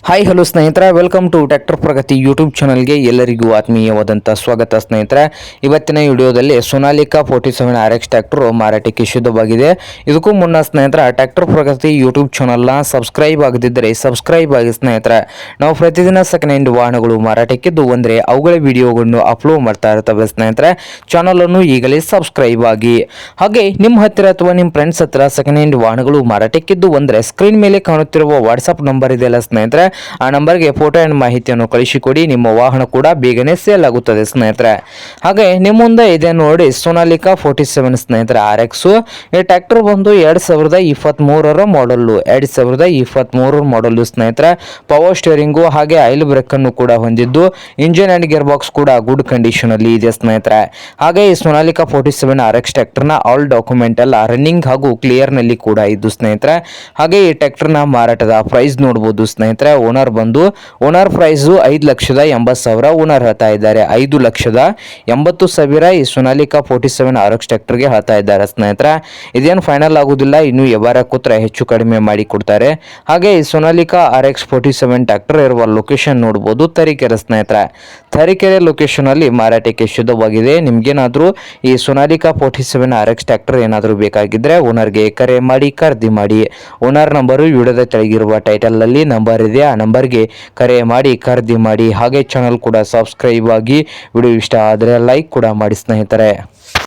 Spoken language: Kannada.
ಹಾಯ್ ಹಲೋ ಸ್ನೇಹಿತರೆ, welcome to tractor Pragati YouTube ಚಾನಲ್ಗೆ ಎಲ್ಲರಿಗೂ ಆತ್ಮೀಯವಾದಂಥ ಸ್ವಾಗತ. ಸ್ನೇಹಿತರೆ, ಇವತ್ತಿನ ವಿಡಿಯೋದಲ್ಲಿ ಸೋನಾಲಿಕಾ 47 RX ಟ್ರ್ಯಾಕ್ಟರ್ ಮಾರಾಟಕ್ಕೆ ಶುದ್ಧವಾಗಿದೆ. ಇದಕ್ಕೂ ಮುನ್ನ ಸ್ನೇಹಿತರೆ, ಟ್ರ್ಯಾಕ್ಟರ್ ಪ್ರಗತಿ ಯೂಟ್ಯೂಬ್ ಚಾನಲ್ನ ಸಬ್ಸ್ಕ್ರೈಬ್ ಆಗದಿದ್ದರೆ ಸಬ್ಸ್ಕ್ರೈಬ್ ಆಗಿ ಸ್ನೇಹಿತರೆ. ನಾವು ಪ್ರತಿದಿನ ಸೆಕೆಂಡ್ ಹ್ಯಾಂಡ್ ವಾಹನಗಳು ಮಾರಾಟಕ್ಕಿದ್ದು ಅಂದರೆ ಅವುಗಳ ವಿಡಿಯೋಗಳನ್ನು ಅಪ್ಲೋಡ್ ಮಾಡ್ತಾ ಇರ್ತವೆ ಸ್ನೇಹಿತರೆ. ಚಾನಲನ್ನು ಈಗಲೇ ಸಬ್ಸ್ಕ್ರೈಬ್ ಆಗಿ. ಹಾಗೆ ನಿಮ್ಮ ಹತ್ತಿರ ಅಥವಾ ನಿಮ್ಮ ಫ್ರೆಂಡ್ಸ್ ಹತ್ತಿರ ಸೆಕೆಂಡ್ ಹ್ಯಾಂಡ್ ವಾಹನಗಳು ಮಾರಾಟಕ್ಕಿದ್ದು ಅಂದರೆ ಸ್ಕ್ರೀನ್ ಮೇಲೆ ಕಾಣುತ್ತಿರುವ ವಾಟ್ಸಪ್ ನಂಬರ್ ಇದೆಯಲ್ಲ ಸ್ನೇಹಿತರೆ, ಆ ನಂಬರ್ಗೆ ಫೋಟೋ ಆ್ಯಂಡ್ ಮಾಹಿತಿಯನ್ನು ಕಳಿಸಿಕೊಡಿ. ನಿಮ್ಮ ವಾಹನ ಕೂಡ ಬೇಗನೆ ಸೇಲ್ ಆಗುತ್ತದೆ ಸ್ನೇಹಿತರೆ. ಹಾಗೆ ನಿಮ್ಮ ಮುಂದೆ ಇದೆ ನೋಡಿ ಸೋನಾಲಿಕಾ 47 ಸ್ನೇಹಿತರೆ RX. ಈ ಟ್ರ್ಯಾಕ್ಟರ್ ಬಂದು 2023 ಮಾಡಲ್ಲು, 2023 ಮಾಡಲ್ಲು ಸ್ನೇಹಿತರೆ. ಪವರ್ ಸ್ಟೇರಿಂಗು ಹಾಗೆ ಆಯಿಲ್ ಬ್ರೇಕ್ ಅನ್ನು ಕೂಡ ಹೊಂದಿದ್ದು, ಇಂಜಿನ್ ಅಂಡ್ ಗೇರ್ ಬಾಕ್ಸ್ ಕೂಡ ಗುಡ್ ಕಂಡೀಷನ್ ಅಲ್ಲಿ ಇದೆ ಸ್ನೇಹಿತರೆ. ಹಾಗೆ ಈ ಸೋನಾಲಿಕಾ 47 RX ಟ್ರ್ಯಾಕ್ಟರ್ನ ಆಲ್ ಡಾಕ್ಯುಮೆಂಟ್ ಎಲ್ಲ ರನ್ನಿಂಗ್ ಹಾಗೂ ಕ್ಲಿಯರ್ ನಲ್ಲಿ ಕೂಡ ಇದ್ದು ಸ್ನೇಹಿತರೆ. ಹಾಗೆ ಈ ಟ್ರ್ಯಾಕ್ಟರ್ನ ಮಾರಾಟದ ಪ್ರೈಸ್ ನೋಡಬಹುದು ಸ್ನೇಹಿತರೆ. ಓನರ್ ಪ್ರೈಸ್ 5,80,000 ಓನರ್ ಹೇಳ್ತಾ ಇದ್ದಾರೆ. 5,80,000 ಈ ಸೋನಾಲಿಕಾ 47 RX ಟ್ರ್ಯಾಕ್ಟರ್ಗೆ ಹೇಳ್ತಾ ಇದ್ದಾರೆ ಸ್ನೇಹಿತರೆ. ಇದೇನು ಫೈನಲ್ ಆಗುದಿಲ್ಲ, ಇನ್ನು ವ್ಯವಹಾರ ಕೂತ್ರೆ ಹೆಚ್ಚು ಕಡಿಮೆ ಮಾಡಿ ಕೊಡ್ತಾರೆ. ಹಾಗೆ ಈ ಸೋನಾಲಿಕಾ RX 47 ಟ್ರ್ಯಾಕ್ಟರ್ ಇರುವ ಲೊಕೇಶನ್ ನೋಡಬಹುದು, ತರೀಕೆರೆ ಸ್ನೇಹಿತರೆ. ತರೀಕೆರೆ ಲೊಕೇಶನ್ ಅಲ್ಲಿ ಮಾರಾಟಕ್ಕೆ ಶುದ್ಧವಾಗಿದೆ. ನಿಮ್ಗೇನಾದ್ರೂ ಈ ಸೋನಾಲಿಕಾ 47 RX ಟ್ರ್ಯಾಕ್ಟರ್ ಏನಾದರೂ ಬೇಕಾಗಿದ್ರೆ ಓನರ್ಗೆ ಕರೆ ಮಾಡಿ ಖರೀದಿ ಮಾಡಿ. ಓನರ್ ನಂಬರು ವಿಡಿಯೋದ ಕೆಳಗಿರುವ ಟೈಟಲ್ ಅಲ್ಲಿ ನಂಬರ್ ಇದೆ, ಆ ನಂಬರ್ಗೆ ಕರೆ ಮಾಡಿ ಖರೀದಿ ಮಾಡಿ. ಹಾಗೆ ಚಾನಲ್ ಕೂಡ ಸಬ್ಸ್ಕ್ರೈಬ್ ಆಗಿ. ವಿಡಿಯೋ ಇಷ್ಟ ಆದರೆ ಲೈಕ್ ಕೂಡ ಮಾಡಿ ಸ್ನೇಹಿತರೆ.